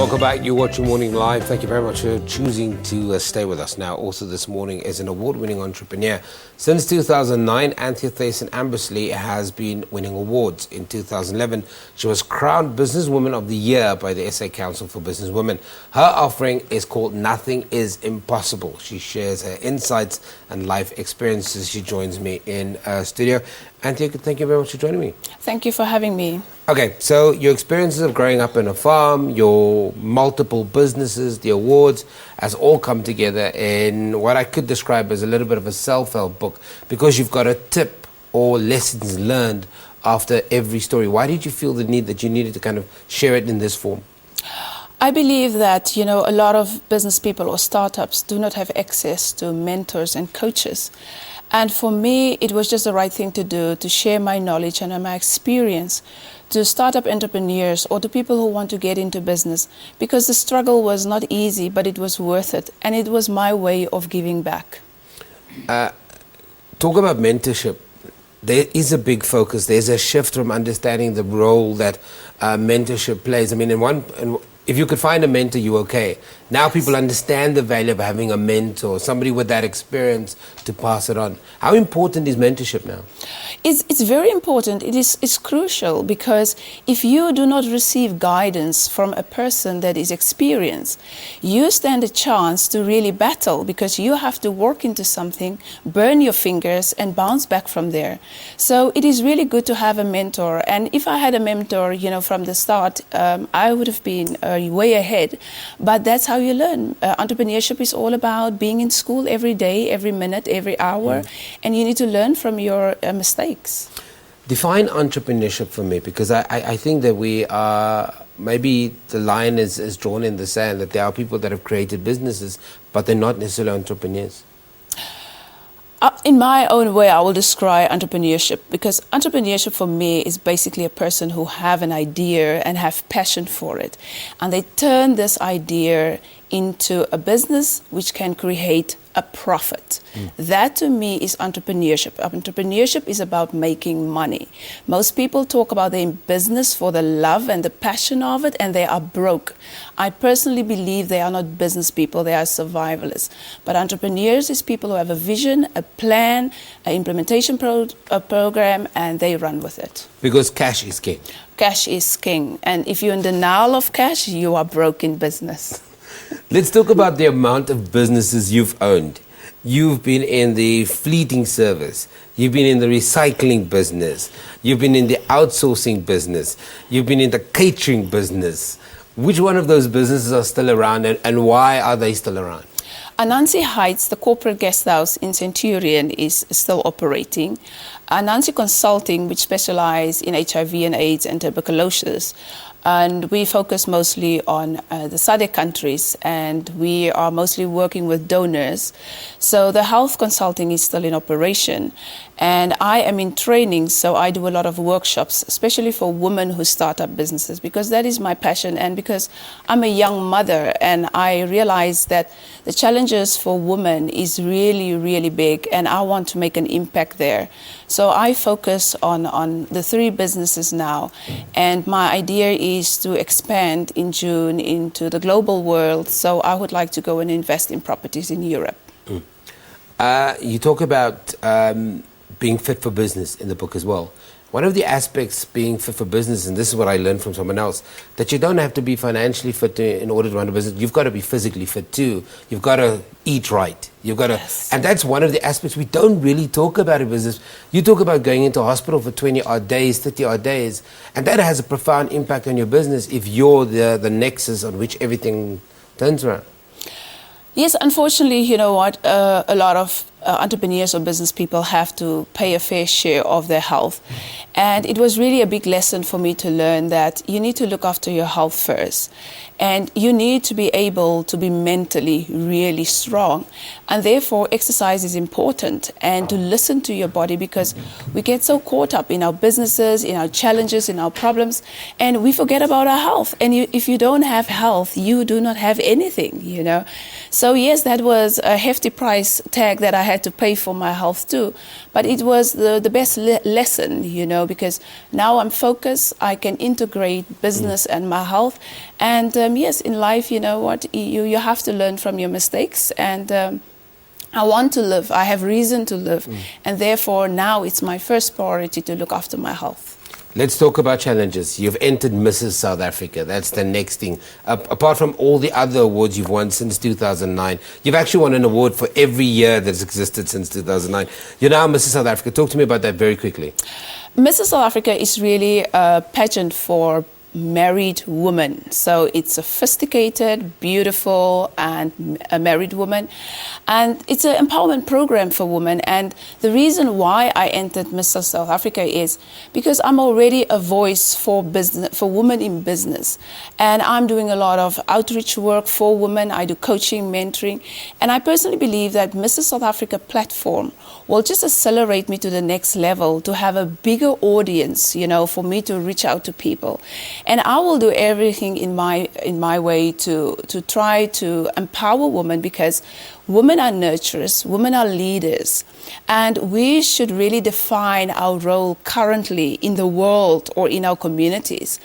Welcome back. You're watching Morning Live. Thank you very much for choosing to stay with us. Now, also this morning is an award-winning entrepreneur. Since 2009, Anthea Thyssen-Ambursley has been winning awards. In 2011, she was crowned Businesswoman of the Year by the SA Council for Businesswomen. Her offering is called Nothing is Impossible. She shares her insights and life experiences. She joins me in studio. Anthea, thank you very much for joining me. Thank you for having me. Okay, so your experiences of growing up in a farm, your multiple businesses, the awards, has all come together in what I could describe as a little bit of a self-help book, because you've got a tip or lessons learned after every story. Why did you feel the need that you needed to kind of share it in this form? I believe that, a lot of business people or startups do not have access to mentors and coaches. And for me, it was just the right thing to do, to share my knowledge and my experience to startup entrepreneurs or to people who want to get into business, because the struggle was not easy, but it was worth it. And it was my way of giving back. Talk about mentorship. There is a big focus. There's a shift from understanding the role that mentorship plays. I mean, if you could find a mentor, you're okay. Now people understand the value of having a mentor, somebody with that experience to pass it on. How important is mentorship now? It's very important. It's crucial, because if you do not receive guidance from a person that is experienced, you stand a chance to really battle, because you have to work into something, burn your fingers and bounce back from there. So it is really good to have a mentor. And if I had a mentor, from the start, I would have been way ahead. But that's how you learn. Entrepreneurship is all about being in school every day, every minute, every hour, and you need to learn from your mistakes. Define entrepreneurship for me, because I think that we are, maybe the line is drawn in the sand, that there are people that have created businesses, but they're not necessarily entrepreneurs. In my own way, I will describe entrepreneurship, because entrepreneurship for me is basically a person who have an idea and have passion for it. And they turn this idea into a business which can create a profit. That to me is entrepreneurship. Entrepreneurship is about making money. Most people talk about their business for the love and the passion of it, and they are broke. I personally believe they are not business people, they are survivalists. But entrepreneurs is people who have a vision, a plan, an implementation program, and they run with it. Because cash is king. Cash is king. And if you're in denial of cash, you are broke in business. Let's talk about the amount of businesses you've owned. You've been in the fleeting service. You've been in the recycling business. You've been in the outsourcing business. You've been in the catering business. Which one of those businesses are still around, and why are they still around? Anansi Heights, the corporate guest house in Centurion, is still operating. Anansi Consulting, which specializes in HIV and AIDS and tuberculosis, and we focus mostly on the SADC countries, and we are mostly working with donors. So the health consulting is still in operation. And I am in training, so I do a lot of workshops, especially for women who start up businesses, because that is my passion, and because I'm a young mother, and I realize that the challenges for women is really, really big, and I want to make an impact there. So I focus on the 3 businesses now, and my idea is to expand in June into the global world, so I would like to go and invest in properties in Europe. You talk about being fit for business in the book as well. One of the aspects being fit for business, and this is what I learned from someone else, that you don't have to be financially fit in order to run a business. You've got to be physically fit too. You've got to eat right. You've got to, and that's one of the aspects we don't really talk about in business. You talk about going into hospital for 20-odd days, 30-odd days, and that has a profound impact on your business if you're the nexus on which everything turns around. Yes, unfortunately, you know what, a lot of entrepreneurs or business people have to pay a fair share of their health. And it was really a big lesson for me to learn that you need to look after your health first. And you need to be able to be mentally really strong. And therefore, exercise is important, and to listen to your body, because we get so caught up in our businesses, in our challenges, in our problems, and we forget about our health. And if you don't have health, you do not have anything, you know. So yes, that was a hefty price tag that I had to pay for my health too. But it was the best lesson, you know, because now I'm focused. I can integrate business and my health. And yes, in life, you know what, you have to learn from your mistakes. And I want to live. I have reason to live. And therefore, now it's my first priority to look after my health. Let's talk about challenges. You've entered Mrs. South Africa. That's the next thing. Apart from all the other awards you've won since 2009, you've actually won an award for every year that's existed since 2009. You're now Mrs. South Africa. Talk to me about that very quickly. Mrs. South Africa is really a pageant for married woman. So it's sophisticated, beautiful, and a married woman. And it's an empowerment program for women. And the reason why I entered Mrs. South Africa is because I'm already a voice for business, for women in business. And I'm doing a lot of outreach work for women. I do coaching, mentoring. And I personally believe that Mrs. South Africa platform will just accelerate me to the next level, to have a bigger audience, you know, for me to reach out to people. And I will do everything in my way to try to empower women, because women are nurturers, women are leaders, and we should really define our role currently in the world or in our communities.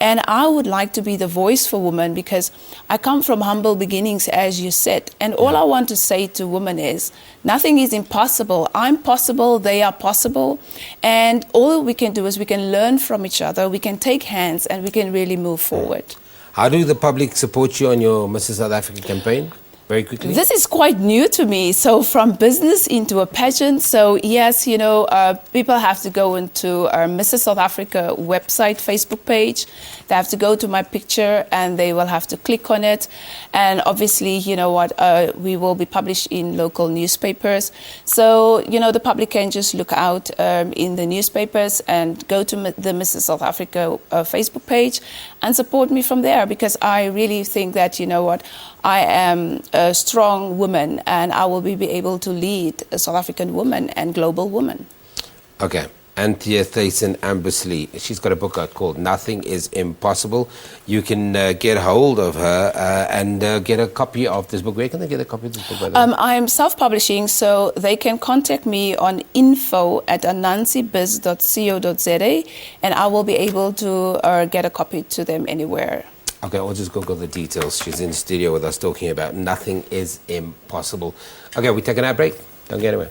And I would like to be the voice for women, because I come from humble beginnings, as you said. And all I want to say to women is, nothing is impossible. I'm possible, they are possible. And all we can do is we can learn from each other, we can take hands, and we can really move forward. How do the public support you on your Mrs. South Africa campaign? Very quickly. This is quite new to me. So from business into a pageant. So yes, you know, people have to go into our Mrs. South Africa website, Facebook page. They have to go to my picture and they will have to click on it. And obviously, you know what, we will be published in local newspapers. So, you know, the public can just look out in the newspapers and go to the Mrs. South Africa Facebook page and support me from there, because I really think that, you know what, I am a strong woman and I will be able to lead a South African woman and global woman. Okay. Anthea Thyssen-Ambursley. She's got a book out called Nothing is Impossible. You can get hold of her and get a copy of this book. Where can they get a copy of this book, by the way? I am self-publishing, so they can contact me on info@anansibiz.co.za, and I will be able to get a copy to them anywhere. Okay, we'll just Google the details. She's in the studio with us talking about Nothing is Impossible. Okay, we're taking our break. Don't get away.